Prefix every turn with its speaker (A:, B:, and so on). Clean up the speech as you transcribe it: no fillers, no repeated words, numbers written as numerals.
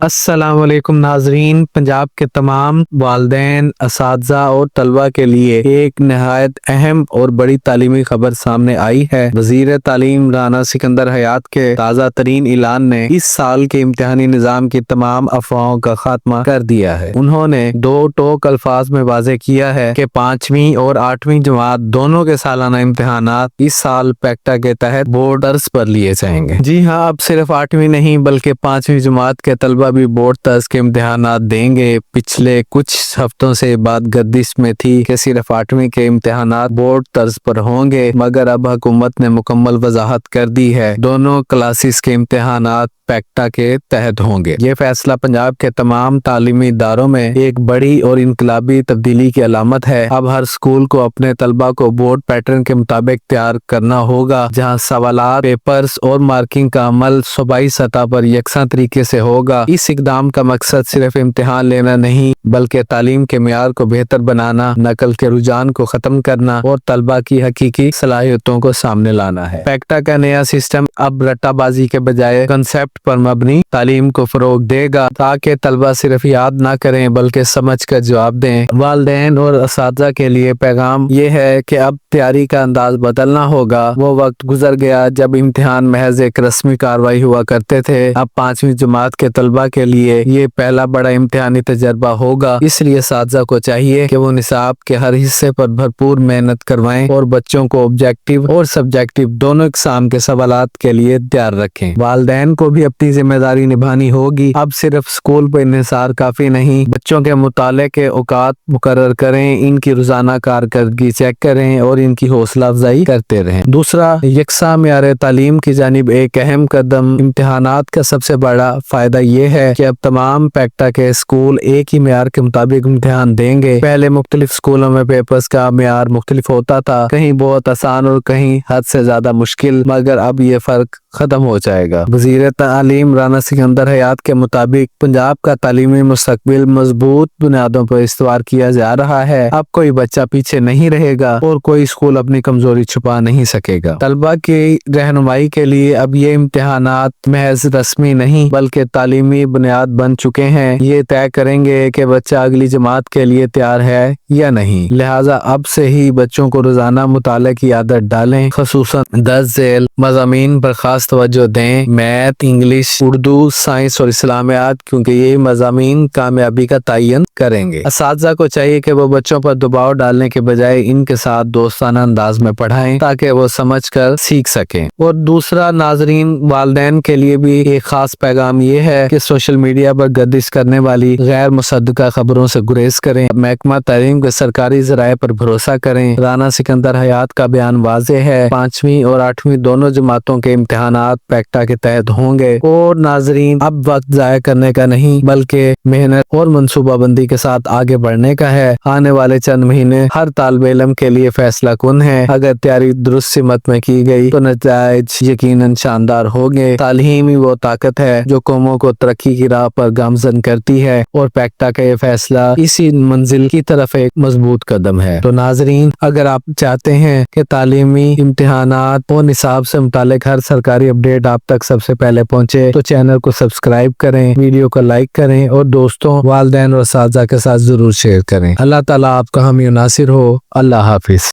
A: السلام علیکم ناظرین، پنجاب کے تمام والدین، اساتذہ اور طلبہ کے لیے ایک نہایت اہم اور بڑی تعلیمی خبر سامنے آئی ہے۔ وزیر تعلیم رانا سکندر حیات کے تازہ ترین اعلان نے اس سال کے امتحانی نظام کی تمام افواہوں کا خاتمہ کر دیا ہے۔ انہوں نے دو ٹوک الفاظ میں واضح کیا ہے کہ 5ویں اور 8ویں جماعت دونوں کے سالانہ امتحانات اس سال پیکٹا کے تحت بورڈ طرز پر لیے جائیں گے۔ جی ہاں، اب صرف 8ویں نہیں بلکہ 5ویں جماعت کے طلبہ بھی بورڈ طرز کے امتحانات دیں گے۔ پچھلے کچھ ہفتوں سے بات گردش میں تھی کہ صرف 8ویں کے امتحانات بورڈ طرز پر ہوں گے، مگر اب حکومت نے مکمل وضاحت کر دی ہے، دونوں کلاسز کے امتحانات پیکٹا کے تحت ہوں گے۔ یہ فیصلہ پنجاب کے تمام تعلیمی اداروں میں ایک بڑی اور انقلابی تبدیلی کی علامت ہے۔ اب ہر اسکول کو اپنے طلبہ کو بورڈ پیٹرن کے مطابق تیار کرنا ہوگا، جہاں سوالات، پیپرز اور مارکنگ کا عمل صوبائی سطح پر یکساں طریقے سے ہوگا۔ اس اقدام کا مقصد صرف امتحان لینا نہیں بلکہ تعلیم کے معیار کو بہتر بنانا، نقل کے رجحان کو ختم کرنا اور طلبہ کی حقیقی صلاحیتوں کو سامنے لانا ہے۔ پیکٹا کا نیا سسٹم اب رٹا بازی کے بجائے کنسپٹ پر مبنی تعلیم کو فروغ دے گا، تاکہ طلبہ صرف یاد نہ کریں بلکہ سمجھ کر جواب دیں۔ والدین اور اساتذہ کے لیے پیغام یہ ہے کہ اب تیاری کا انداز بدلنا ہوگا۔ وہ وقت گزر گیا جب امتحان محض ایک رسمی کارروائی ہوا کرتے تھے۔ اب 5ویں جماعت کے طلبہ کے لیے یہ پہلا بڑا امتحانی تجربہ ہوگا، اس لیے اساتذہ کو چاہیے کہ وہ نصاب کے ہر حصے پر بھرپور محنت کروائیں اور بچوں کو آبجیکٹیو اور سبجیکٹیو دونوں اقسام کے سوالات کے لیے تیار رکھیں۔ والدین کو بھی اپنی ذمہ داری نبھانی ہوگی۔ اب صرف اسکول پر انحصار کافی نہیں، بچوں کے مطالعے کے اوقات مقرر کریں، ان کی روزانہ کارکردگی چیک کریں اور ان کی حوصلہ افزائی کرتے رہیں۔ دوسرا، یکساں معیار تعلیم کی جانب ایک اہم قدم۔ امتحانات کا سب سے بڑا فائدہ یہ ہے کہ اب تمام پیکٹا کے اسکول ایک ہی معیار کے مطابق امتحان دیں گے۔ پہلے مختلف اسکولوں میں پیپرز کا معیار مختلف ہوتا تھا، کہیں بہت آسان اور کہیں حد سے زیادہ مشکل، مگر اب یہ فرق ختم ہو جائے گا۔ وزیر تعلیم رانا سکندر حیات کے مطابق پنجاب کا تعلیمی مستقبل مضبوط بنیادوں پر استوار کیا جا رہا ہے۔ اب کوئی بچہ پیچھے نہیں رہے گا اور کوئی اسکول اپنی کمزوری چھپا نہیں سکے گا۔ طلبہ کی رہنمائی کے لیے اب یہ امتحانات محض رسمی نہیں بلکہ تعلیمی بنیاد بن چکے ہیں۔ یہ طے کریں گے کہ بچہ اگلی جماعت کے لیے تیار ہے یا نہیں۔ لہٰذا اب سے ہی بچوں کو روزانہ مطالعے کی عادت ڈالیں، خصوصاً درج ذیل مضامین پر خاص توجہ دیں۔ میتھ، انگلش، اردو، سائنس اور اسلامیات، کیونکہ یہ مضامین کامیابی کا تعین کریں گے۔ اساتذہ کو چاہیے کہ وہ بچوں پر دباؤ ڈالنے کے بجائے ان کے ساتھ دوستانہ انداز میں پڑھائیں تاکہ وہ سمجھ کر سیکھ سکیں۔ اور دوسرا ناظرین، والدین کے لیے بھی ایک خاص پیغام یہ ہے کہ سوشل میڈیا پر گردش کرنے والی غیر مصدقہ خبروں سے گریز کریں، محکمہ تعلیم کے سرکاری ذرائع پر بھروسہ کریں۔ رانا سکندر حیات کا بیان واضح ہے، 5ویں اور 8ویں دونوں جماعتوں کے امتحانات پیکٹا کے تحت ہوں گے۔ اور ناظرین، اب وقت ضائع کرنے کا نہیں بلکہ محنت اور منصوبہ بندی کے ساتھ آگے بڑھنے کا ہے۔ آنے والے چند مہینے ہر طالب علم کے لیے فیصلہ کن ہے۔ اگر تیاری درست سمت میں کی گئی تو نتائج یقیناً شاندار ہوں گے۔ تعلیم ہی وہ طاقت ہے جو قوموں کو ترقی کی راہ پر گامزن کرتی ہے، اور پیکٹا کا یہ فیصلہ اسی منزل کی طرف ایک مضبوط قدم ہے۔ تو ناظرین، اگر آپ چاہتے ہیں کہ تعلیمی امتحانات اور نصاب سے متعلق ہر سرکاری اپڈیٹ آپ تک سب سے پہلے پہنچے تو چینل کو سبسکرائب کریں، ویڈیو کو لائک کریں اور دوستوں، والدین اور اساتذہ کے ساتھ ضرور شیئر کریں۔ اللہ تعالیٰ آپ کا حامی و ناصر ہو۔ اللہ حافظ۔